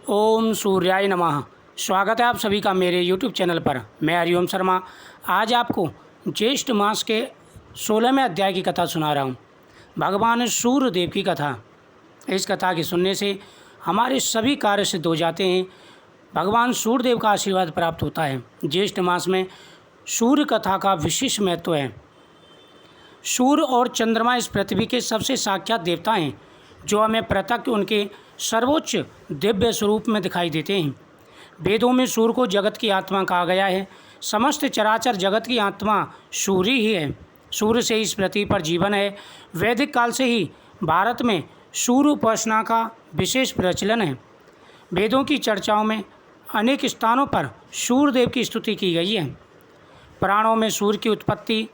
ओम सूर्याय नमः। स्वागत है आप सभी का मेरे YouTube चैनल पर। मैं हरिओम शर्मा आज आपको ज्येष्ठ मास के 16वें अध्याय की कथा सुना रहा हूँ। भगवान सूर्यदेव की कथा। इस कथा के सुनने से हमारे सभी कार्य सिद्ध हो जाते हैं। भगवान सूर्यदेव का आशीर्वाद प्राप्त होता है। ज्येष्ठ मास में सूर्य कथा का विशेष महत्व है। सूर्य और चंद्रमा इस पृथ्वी के सबसे साक्षात देवता हैं, जो हमें प्रत्यक्ष उनके सर्वोच्च दिव्य स्वरूप में दिखाई देते हैं। वेदों में सूर्य को जगत की आत्मा कहा गया है। समस्त चराचर जगत की आत्मा सूर्य ही है। सूर्य से इस पृथ्वी पर जीवन है। वैदिक काल से ही भारत में सूर्य उपासना का विशेष प्रचलन है। वेदों की चर्चाओं में अनेक स्थानों पर सूर्यदेव की स्तुति की गई है। पुराणों में सूर्य की उत्पत्ति,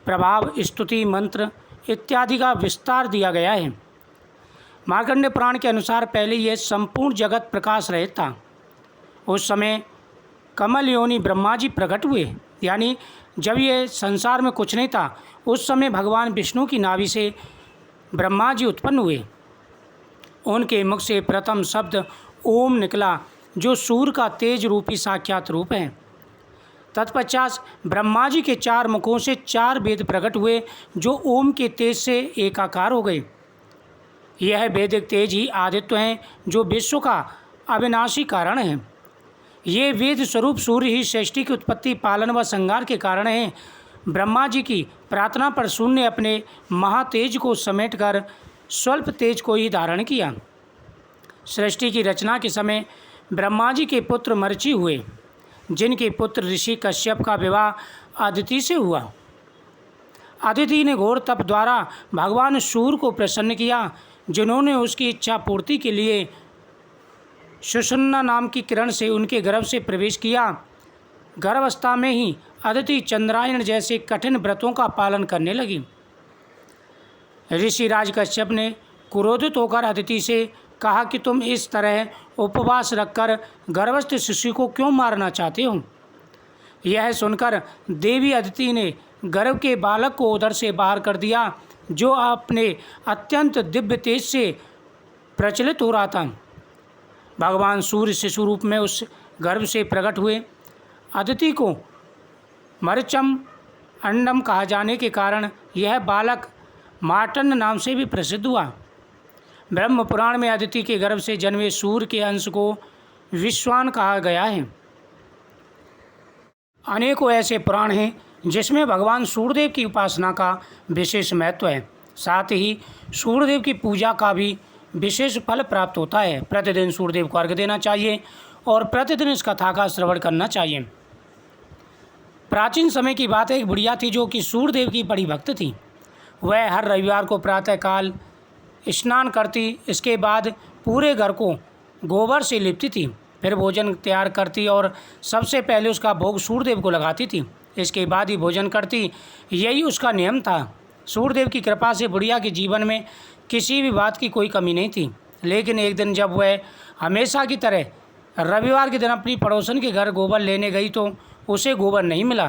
प्रभाव, स्तुति, मंत्र इत्यादि का विस्तार दिया गया है। मार्कंडेय पुराण के अनुसार पहले यह संपूर्ण जगत प्रकाश रहित था। उस समय कमल योनि ब्रह्मा जी प्रकट हुए, यानी जब ये संसार में कुछ नहीं था, उस समय भगवान विष्णु की नाभि से ब्रह्मा जी उत्पन्न हुए। उनके मुख से प्रथम शब्द ओम निकला, जो सूर्य का तेज रूपी साक्षात रूप है। तत्पश्चात ब्रह्मा जी के 4 मुखों से 4 वेद प्रकट हुए, जो ओम के तेज से एकाकार हो गए। यह वैदिक तेज ही आदित्य हैं, जो विश्व का अविनाशी कारण है। ये वेद स्वरूप सूर्य ही सृष्टि की उत्पत्ति, पालन व संहार के कारण हैं। ब्रह्मा जी की प्रार्थना पर सूर्य ने अपने महातेज को समेटकर स्वल्प तेज को ही धारण किया। सृष्टि की रचना के समय ब्रह्मा जी के पुत्र मरीचि हुए, जिनके पुत्र ऋषि कश्यप का विवाह अदिति से हुआ। अदिति ने घोर तप द्वारा भगवान सूर्य को प्रसन्न किया, जिन्होंने उसकी इच्छा पूर्ति के लिए सुषुम्ना नाम की किरण से उनके गर्भ से प्रवेश किया। गर्भावस्था में ही अदिति चंद्रायण जैसे कठिन व्रतों का पालन करने लगी। ऋषिराज कश्यप ने क्रोधित होकर अदिति से कहा कि तुम इस तरह उपवास रखकर गर्भस्थ शिशु को क्यों मारना चाहते हो। यह सुनकर देवी अदिति ने गर्भ के बालक को उदर से बाहर कर दिया, जो अपने अत्यंत दिव्य तेज से प्रचलित हो रहा था। भगवान सूर्य शिशु रूप में उस गर्भ से प्रकट हुए। अदिति को मरचम अंडम कहा जाने के कारण यह बालक मार्तंड नाम से भी प्रसिद्ध हुआ। ब्रह्म पुराण में अदिति के गर्भ से जन्मे सूर्य के अंश को विश्वान कहा गया है। अनेकों ऐसे पुराण हैं जिसमें भगवान सूर्यदेव की उपासना का विशेष महत्व है। साथ ही सूर्यदेव की पूजा का भी विशेष फल प्राप्त होता है। प्रतिदिन सूर्यदेव को अर्घ्य देना चाहिए और प्रतिदिन इस कथा का श्रवण करना चाहिए। प्राचीन समय की बात है, एक बुढ़िया थी जो कि सूर्यदेव की बड़ी भक्त थी। वह हर रविवार को प्रातःकाल स्नान करती, इसके बाद पूरे घर को गोबर से लिपती थी, फिर भोजन तैयार करती और सबसे पहले उसका भोग सूर्यदेव को लगाती थी। इसके बाद ही भोजन करती। यही उसका नियम था। सूर्यदेव की कृपा से बुढ़िया के जीवन में किसी भी बात की कोई कमी नहीं थी। लेकिन एक दिन जब वह हमेशा की तरह रविवार के दिन अपनी पड़ोसन के घर गोबर लेने गई तो उसे गोबर नहीं मिला।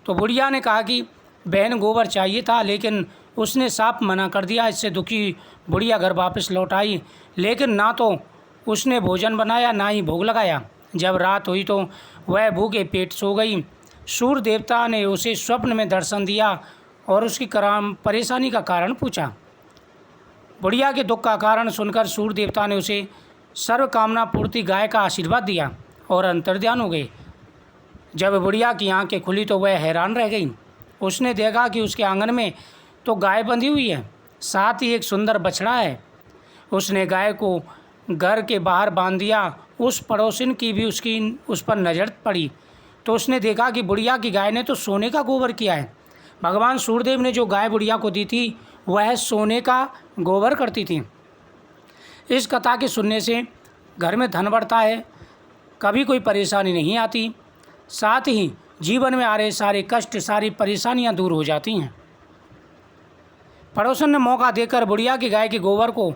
तो बुढ़िया ने कहा कि बहन गोबर चाहिए था, लेकिन उसने साफ मना कर दिया। इससे दुखी बुढ़िया घर वापस लौट आई, लेकिन ना तो उसने भोजन बनाया ना ही भोग लगाया। जब रात हुई तो वह भूखे पेट सो गई। सूर्य देवता ने उसे स्वप्न में दर्शन दिया और उसकी परेशानी का कारण पूछा। बुढ़िया के दुख का कारण सुनकर सूर्य देवता ने उसे सर्व कामना पूर्ति गाय का आशीर्वाद दिया और अंतर्ध्यान हो गए। जब बुढ़िया की आंखें खुली तो वह हैरान रह गई। उसने देखा कि उसके आंगन में तो गाय बंधी हुई है, साथ ही एक सुंदर बछड़ा है। उसने गाय को घर के बाहर बांध दिया। उस पड़ोसिन की भी उस पर नज़र पड़ी तो उसने देखा कि बुढ़िया की गाय ने तो सोने का गोबर किया है। भगवान सूर्यदेव ने जो गाय बुढ़िया को दी थी वह सोने का गोबर करती थी। इस कथा के सुनने से घर में धन बढ़ता है, कभी कोई परेशानी नहीं आती, साथ ही जीवन में आ रहे सारे कष्ट, सारी परेशानियां दूर हो जाती हैं। पड़ोसन ने मौका देकर बुढ़िया की गाय के गोबर को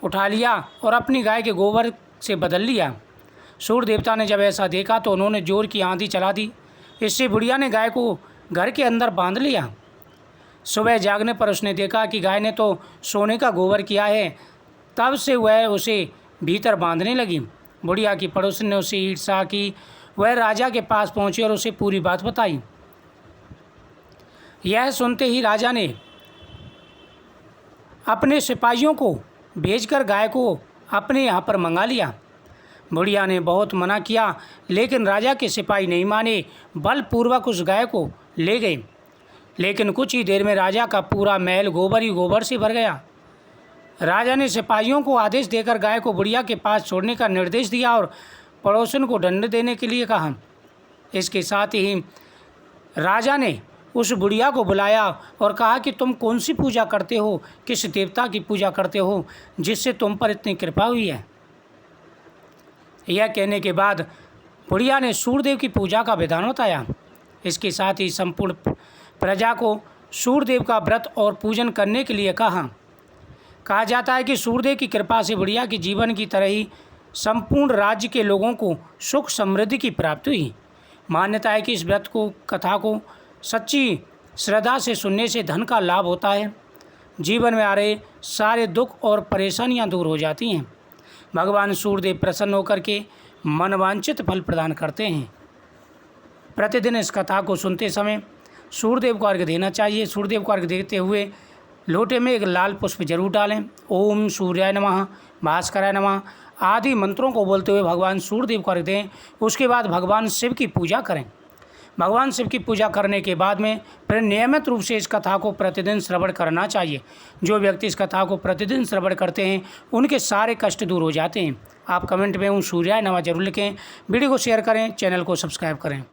उठा लिया और अपनी गाय के गोबर से बदल लिया। सूर्य देवता ने जब ऐसा देखा तो उन्होंने जोर की आंधी चला दी। इससे बुढ़िया ने गाय को घर के अंदर बांध लिया। सुबह जागने पर उसने देखा कि गाय ने तो सोने का गोबर किया है। तब से वह उसे भीतर बांधने लगी। बुढ़िया की पड़ोसन ने उसे ईर्ष्या की। वह राजा के पास पहुंची और उसे पूरी बात बताई। यह सुनते ही राजा ने अपने सिपाहियों को भेजकर गाय को अपने यहाँ पर मंगा लिया। बुढ़िया ने बहुत मना किया, लेकिन राजा के सिपाही नहीं माने, बलपूर्वक उस गाय को ले गए। लेकिन कुछ ही देर में राजा का पूरा महल गोबर ही गोबर से भर गया। राजा ने सिपाहियों को आदेश देकर गाय को बुढ़िया के पास छोड़ने का निर्देश दिया और पड़ोसन को दंड देने के लिए कहा। इसके साथ ही राजा ने उस बुढ़िया को बुलाया और कहा कि तुम कौन सी पूजा करते हो, किस देवता की पूजा करते हो जिससे तुम पर इतनी कृपा हुई है। यह कहने के बाद बुढ़िया ने सूर्यदेव की पूजा का विधान बताया। इसके साथ ही संपूर्ण प्रजा को सूर्यदेव का व्रत और पूजन करने के लिए कहा जाता है कि सूर्यदेव की कृपा से बुढ़िया के जीवन की तरह ही संपूर्ण राज्य के लोगों को सुख समृद्धि की प्राप्ति हुई। मान्यता है कि इस व्रत को कथा को सच्ची श्रद्धा से सुनने से धन का लाभ होता है, जीवन में आ रहे सारे दुख और परेशानियां दूर हो जाती हैं। भगवान सूर्यदेव प्रसन्न होकर के मनवांछित फल प्रदान करते हैं। प्रतिदिन इस कथा को सुनते समय सूर्यदेव को अर्घ्य देना चाहिए। सूर्यदेव को अर्घ्य देते हुए लोटे में एक लाल पुष्प जरूर डालें। ओम सूर्याय नमः, भास्कराय नमः आदि मंत्रों को बोलते हुए भगवान सूर्यदेव को अर्घ्य दें। उसके बाद भगवान शिव की पूजा करें। भगवान शिव की पूजा करने के बाद में फिर नियमित रूप से इस कथा को प्रतिदिन श्रवण करना चाहिए। जो व्यक्ति इस कथा को प्रतिदिन श्रवण करते हैं उनके सारे कष्ट दूर हो जाते हैं। आप कमेंट में ओम सूर्याय नमः जरूर लिखें। वीडियो को शेयर करें, चैनल को सब्सक्राइब करें।